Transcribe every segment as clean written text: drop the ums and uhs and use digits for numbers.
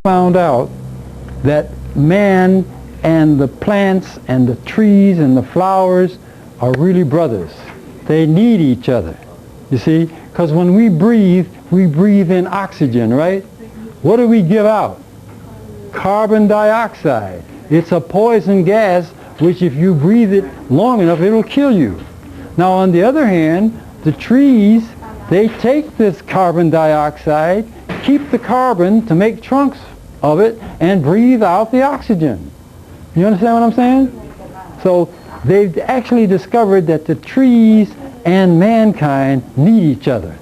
found out that man and the plants and the trees and the flowers are really brothers. They need each other, you see, because when we breathe in oxygen, right? What do we give out? Carbon dioxide. It's a poison gas which if you breathe it long enough, it'll kill you. Now on the other hand, the trees, they take this carbon dioxide, keep the carbon to make trunks of it, and breathe out the oxygen. You understand what I'm saying? So they've actually discovered that the trees and mankind need each other.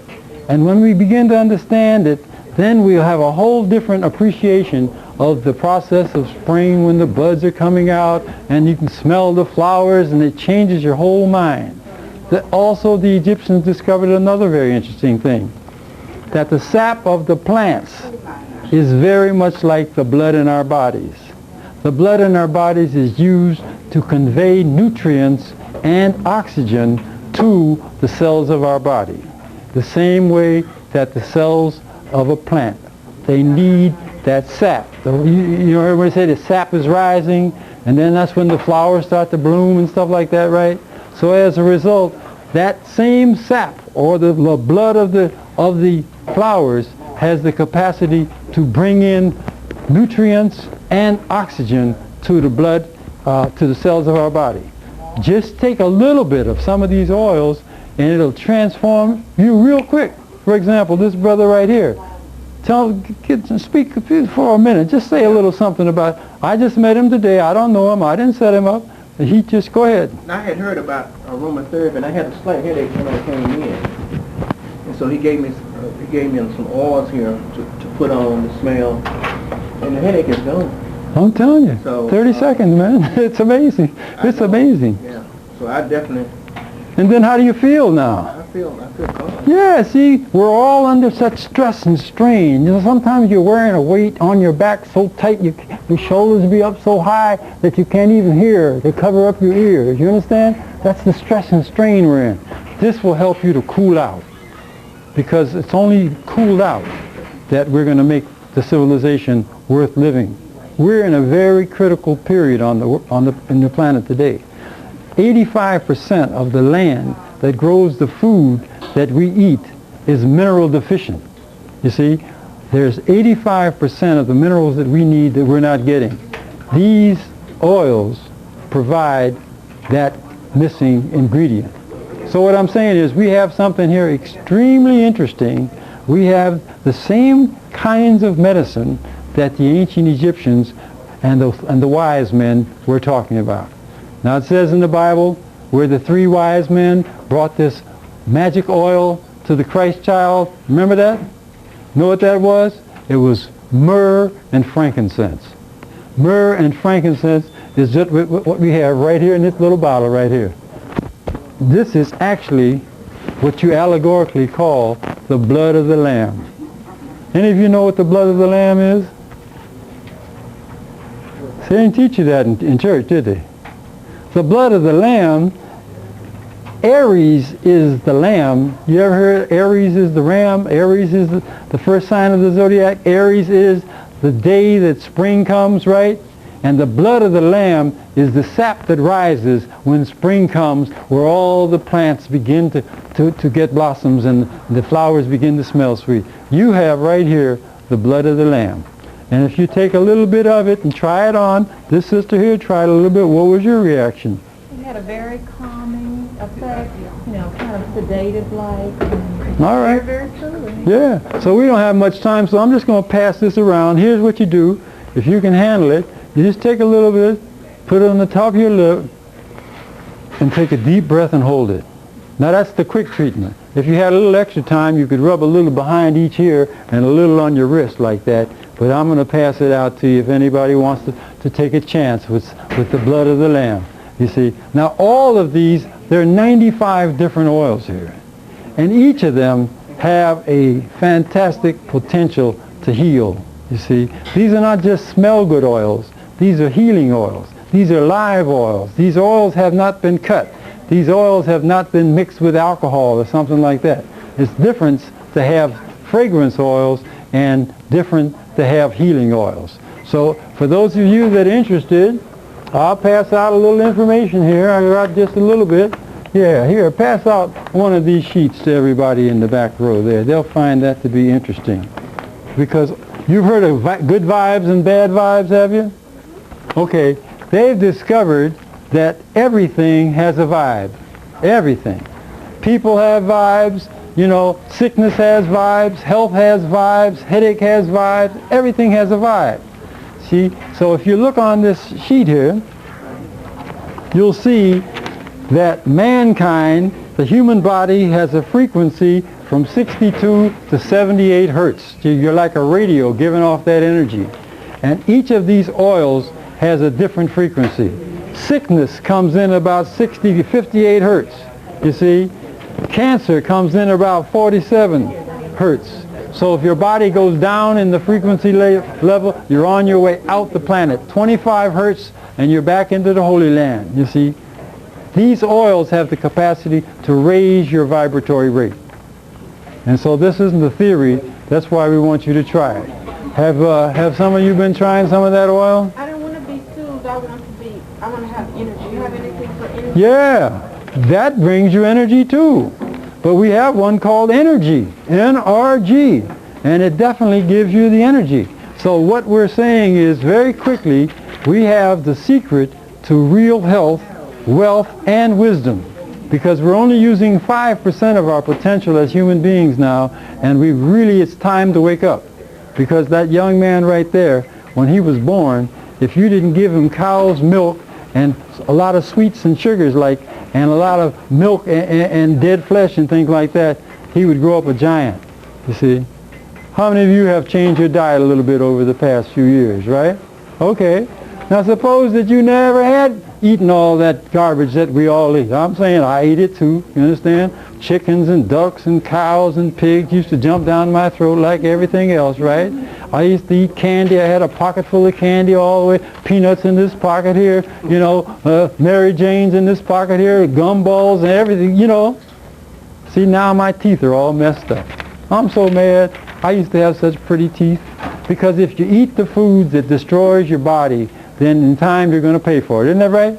And when we begin to understand it, then we'll have a whole different appreciation of the process of spring when the buds are coming out and you can smell the flowers and it changes your whole mind. Also the Egyptians discovered another very interesting thing, that the sap of the plants is very much like the blood in our bodies. The blood in our bodies is used to convey nutrients and oxygen to the cells of our body. The same way that the cells of a plant, they need that sap. You know, everybody say the sap is rising, and then that's when the flowers start to bloom and stuff like that, right? So as a result, that same sap, or the blood of the flowers, has the capacity to bring in nutrients and oxygen to the blood, to the cells of our body. Just take a little bit of some of these oils and it'll transform you real quick. For example, this brother right here. Speak for a minute. Just say a little something about, I just met him today. I don't know him. I didn't set him up. He just, go ahead. I had heard about aromatherapy, and I had a slight headache when I came in. And so he gave me some oils here to put on to smell, and the headache is gone. I'm telling you. So, 30 seconds, man. It's amazing. It's amazing. Yeah. So I definitely. And then how do you feel now? I feel calm. Yeah, see, we're all under such stress and strain. You know, sometimes you're wearing a weight on your back so tight, your shoulders be up so high that you can't even hear. They cover up your ears. You understand? That's the stress and strain we're in. This will help you to cool out, because it's only cooled out that we're going to make the civilization worth living. We're in a very critical period in the planet today. 85% of the land that grows the food that we eat is mineral deficient. You see, there's 85% of the minerals that we need that we're not getting. These oils provide that missing ingredient. So what I'm saying is we have something here extremely interesting. We have the same kinds of medicine that the ancient Egyptians and the wise men were talking about. Now it says in the Bible where the three wise men brought this magic oil to the Christ child. Remember that? Know what that was? It was myrrh and frankincense. Myrrh and frankincense is just what we have right here in this little bottle right here. This is actually what you allegorically call the blood of the Lamb. Any of you know what the blood of the Lamb is? They didn't teach you that in church, did they? The blood of the Lamb, Aries is the lamb. You ever heard Aries is the ram? Aries is the first sign of the zodiac. Aries is the day that spring comes, right? And the blood of the lamb is the sap that rises when spring comes, where all the plants begin to get blossoms and the flowers begin to smell sweet. You have right here the blood of the lamb. And if you take a little bit of it and try it on, this sister here tried a little bit, what was your reaction? It had a very calming effect, you know, kind of sedative-like. All right. Very, very soothing. Yeah. So we don't have much time, so I'm just going to pass this around. Here's what you do. If you can handle it, you just take a little bit, put it on the top of your lip, and take a deep breath and hold it. Now that's the quick treatment. If you had a little extra time, you could rub a little behind each ear and a little on your wrist like that. But I'm going to pass it out to you if anybody wants to take a chance with the blood of the Lamb. You see, now all of these, there are 95 different oils here. And each of them have a fantastic potential to heal. You see, these are not just smell-good oils. These are healing oils. These are live oils. These oils have not been cut. These oils have not been mixed with alcohol or something like that. It's different to have fragrance oils and different to have healing oils. So for those of you that are interested, I'll pass out a little information here. I got just a little bit. Yeah, here, pass out one of these sheets to everybody in the back row there. They'll find that to be interesting. Because you've heard of good vibes and bad vibes, have you? Okay, they've discovered that everything has a vibe. Everything. People have vibes, you know, sickness has vibes, health has vibes, headache has vibes, everything has a vibe. See, so if you look on this sheet here, you'll see that mankind, the human body, has a frequency from 62 to 78 hertz. You're like a radio giving off that energy. And each of these oils has a different frequency. Sickness comes in about 60 to 58 hertz. You see, cancer comes in about 47 hertz. So if your body goes down in the frequency level, you're on your way out the planet. 25 hertz and you're back into the Holy Land. You see, these oils have the capacity to raise your vibratory rate. And so this isn't the theory. That's why we want you to try it. Have some of you been trying some of that oil? I don't want to be soothed. I want to have energy. You have anything for energy? Yeah, that brings you energy too. But we have one called Energy, NRG, and it definitely gives you the energy. So what we're saying is, very quickly, we have the secret to real health, wealth, and wisdom. Because we're only using 5% of our potential as human beings now, and it's time to wake up. Because that young man right there, when he was born, if you didn't give him cow's milk and a lot of sweets and sugars and a lot of milk and dead flesh and things like that, he would grow up a giant, you see. How many of you have changed your diet a little bit over the past few years, right? Okay. Now suppose that you never had eaten all that garbage that we all eat. I'm saying I eat it too, you understand? Chickens and ducks and cows and pigs used to jump down my throat like everything else, right? I used to eat candy. I had a pocket full of candy all the way. Peanuts in this pocket here, you know, Mary Jane's in this pocket here, gumballs and everything, you know. See, now my teeth are all messed up. I'm so mad. I used to have such pretty teeth. Because if you eat the foods that destroys your body, then in time you're going to pay for it. Isn't that right?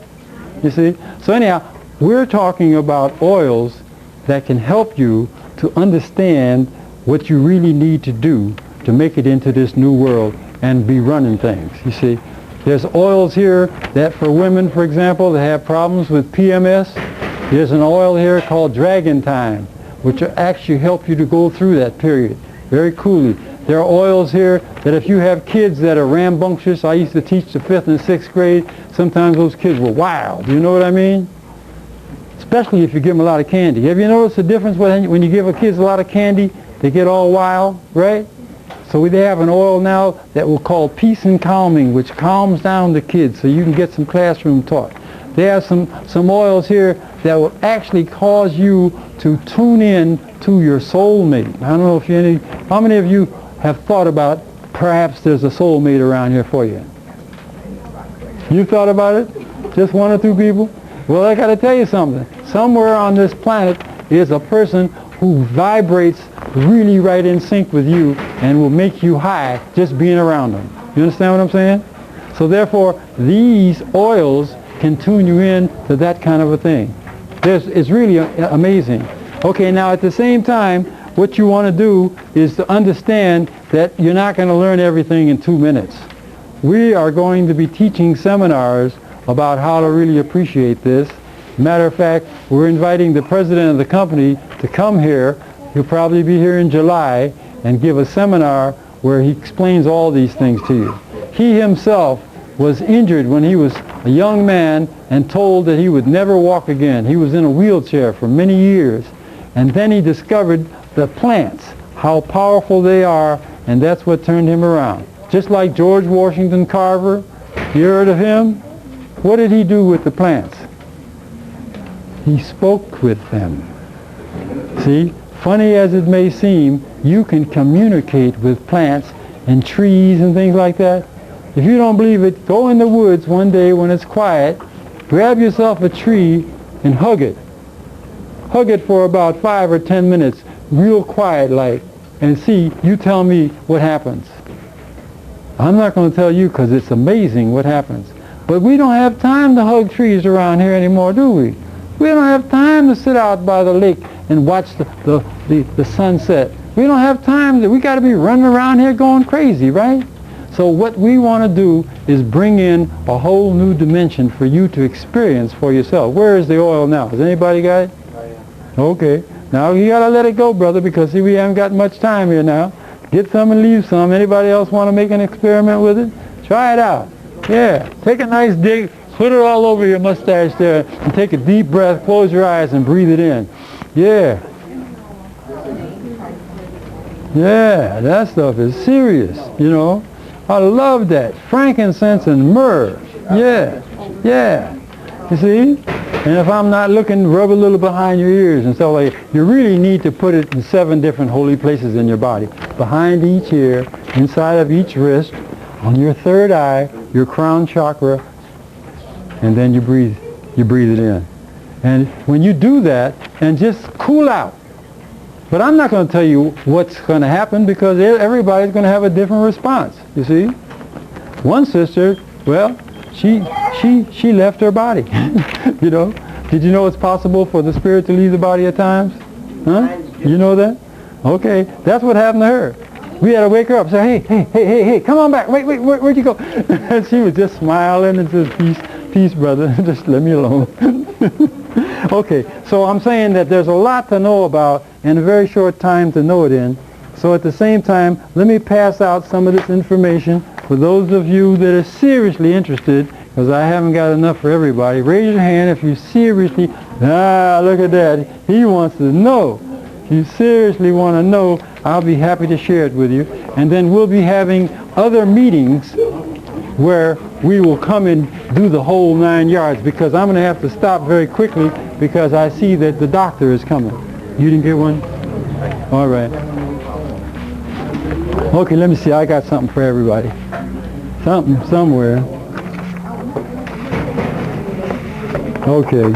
You see? So anyhow, we're talking about oils that can help you to understand what you really need to do to make it into this new world and be running things. You see, there's oils here that for women, for example, that have problems with PMS. There's an oil here called Dragon Time, which will actually help you to go through that period very coolly. There are oils here that if you have kids that are rambunctious, I used to teach the 5th and 6th grade, sometimes those kids were wild. You know what I mean? Especially if you give them a lot of candy. Have you noticed the difference when you give a kids a lot of candy, they get all wild, right? So they have an oil now that we'll call Peace and Calming, which calms down the kids so you can get some classroom taught. They have some oils here that will actually cause you to tune in to your soulmate. I don't know if how many of you have thought about perhaps there's a soulmate around here for you? You thought about it? Just one or two people? Well, I got to tell you something. Somewhere on this planet is a person who vibrates really right in sync with you and will make you high just being around them. You understand what I'm saying? So therefore, these oils can tune you in to that kind of a thing. It's really amazing. Okay, now at the same time, what you want to do is to understand that you're not going to learn everything in 2 minutes. We are going to be teaching seminars about how to really appreciate this. Matter of fact, we're inviting the president of the company to come here. He'll probably be here in July and give a seminar where he explains all these things to you. He himself was injured when he was a young man and told that he would never walk again. He was in a wheelchair for many years. And then he discovered the plants, how powerful they are, and that's what turned him around. Just like George Washington Carver, you heard of him? What did he do with the plants? He spoke with them. See, funny as it may seem, you can communicate with plants and trees and things like that. If you don't believe it, go in the woods one day when it's quiet, grab yourself a tree and hug it. Hug it for about 5 or 10 minutes, real quiet like, and see, you tell me what happens. I'm not going to tell you because it's amazing what happens. But we don't have time to hug trees around here anymore, do we? We don't have time to sit out by the lake and watch the sunset. We don't have time. We got to be running around here going crazy, right? So what we want to do is bring in a whole new dimension for you to experience for yourself. Where is the oil now? Has anybody got it? Okay. Now you got to let it go, brother, because see, we haven't got much time here now. Get some and leave some. Anybody else want to make an experiment with it? Try it out. Yeah. Take a nice dig. Put it all over your mustache there and take a deep breath. Close your eyes and breathe it in. Yeah. Yeah, that stuff is serious, you know. I love that. Frankincense and myrrh. Yeah. Yeah. You see? And if I'm not looking, rub a little behind your ears and stuff like that. You really need to put it in 7 different holy places in your body. Behind each ear, inside of each wrist, on your 3rd eye, your crown chakra, and then you breathe it in. And when you do that, and just cool out. But I'm not going to tell you what's going to happen because everybody's going to have a different response, you see. One sister, well, she left her body, you know. Did you know it's possible for the spirit to leave the body at times? Huh? You know that? Okay, that's what happened to her. We had to wake her up and say, hey, come on back. Wait, where'd you go? And she was just smiling and said, peace, brother, just let me alone. Okay, so I'm saying that there's a lot to know about and a very short time to know it in. So at the same time, let me pass out some of this information for those of you that are seriously interested, because I haven't got enough for everybody. Raise your hand if you seriously, look at that. He wants to know. If you seriously want to know, I'll be happy to share it with you. And then we'll be having other meetings where we will come and do the whole 9 yards, because I'm going to have to stop very quickly because I see that the doctor is coming. You didn't get one? All right. Okay, let me see. I got something for everybody. Something somewhere. Okay.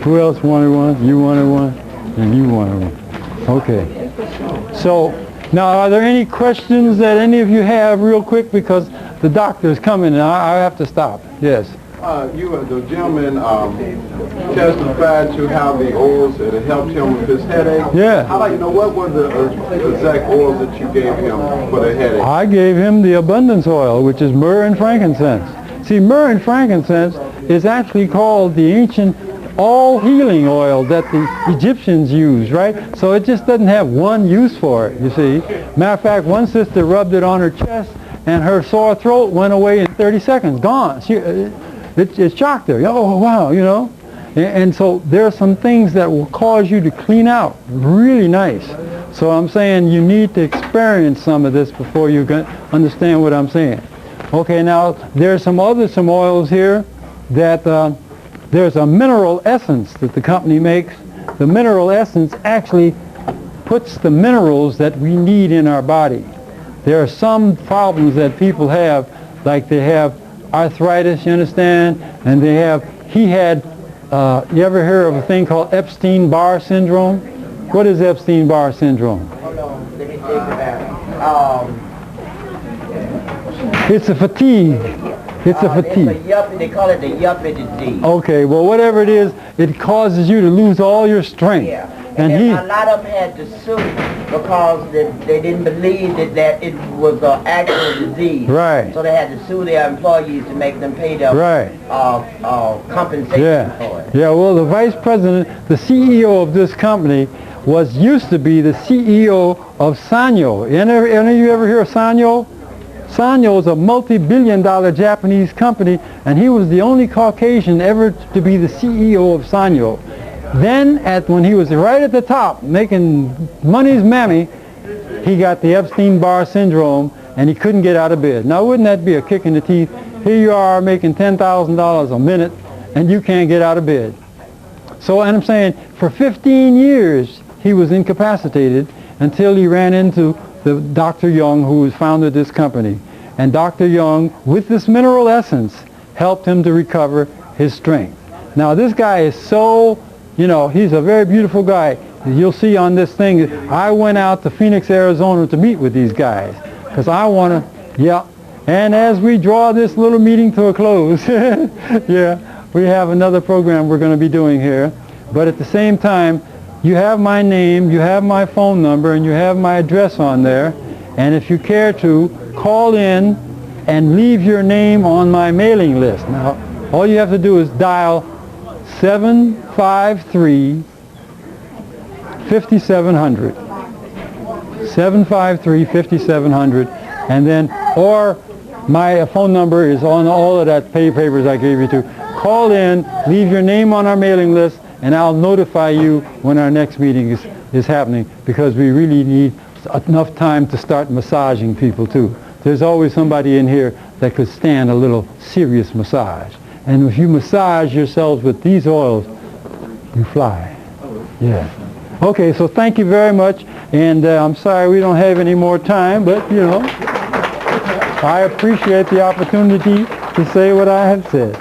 Who else wanted one? You wanted one? And you wanted one. Okay. So, now are there any questions that any of you have real quick, because the doctor is coming and I have to stop. Yes. The gentleman testified to how the oils that helped him with his headache. Yeah. I'd like to know what were the exact oils that you gave him for the headache. I gave him the abundance oil, which is myrrh and frankincense. See, myrrh and frankincense is actually called the ancient all-healing oil that the Egyptians used, right? So it just doesn't have one use for it, you see. Matter of fact, one sister rubbed it on her chest and her sore throat went away in 30 seconds, gone. It shocked her. Oh, wow, you know. And so there are some things that will cause you to clean out really nice. So I'm saying you need to experience some of this before you can understand what I'm saying. Okay, now there's some oils here that there's a mineral essence that the company makes. The mineral essence actually puts the minerals that we need in our body. There are some problems that people have, like they have arthritis, you understand, and he had, you ever hear of a thing called Epstein-Barr syndrome? What is Epstein-Barr syndrome? Hold on, let me think about it. It's a fatigue. It's a fatigue. It's a yuppie, they call it the yuppie disease. Okay, well, whatever it is, it causes you to lose all your strength. Yeah. And a lot of them had to sue because they didn't believe that it was an actual disease. Right. So they had to sue their employees to make them pay their compensation for it. Yeah, well, the vice president, the CEO of this company, used to be the CEO of Sanyo. Any of you ever hear of Sanyo? Sanyo is a multi-billion-dollar Japanese company, and he was the only Caucasian ever to be the CEO of Sanyo. Then, when he was right at the top, making money's mammy, he got the Epstein-Barr syndrome, and he couldn't get out of bed. Now, wouldn't that be a kick in the teeth? Here you are making $10,000 a minute, and you can't get out of bed. So, and I'm saying, for 15 years, he was incapacitated until he ran into the Dr. Young, who founded this company. And Dr. Young, with this mineral essence, helped him to recover his strength. Now, this guy is so... You know, he's a very beautiful guy. You'll see on this thing, I went out to Phoenix, Arizona to meet with these guys because I want to, And as we draw this little meeting to a close, yeah, we have another program we're going to be doing here. But at the same time, you have my name, you have my phone number, and you have my address on there. And if you care to, call in and leave your name on my mailing list. Now, all you have to do is dial 753-5700. 753-5700. And then, or my phone number is on all of that papers I gave you to. Call in, leave your name on our mailing list, and I'll notify you when our next meeting is happening, because we really need enough time to start massaging people too. There's always somebody in here that could stand a little serious massage. And if you massage yourselves with these oils, you fly. Yeah. Okay, so thank you very much. And I'm sorry we don't have any more time, but you know, I appreciate the opportunity to say what I have said.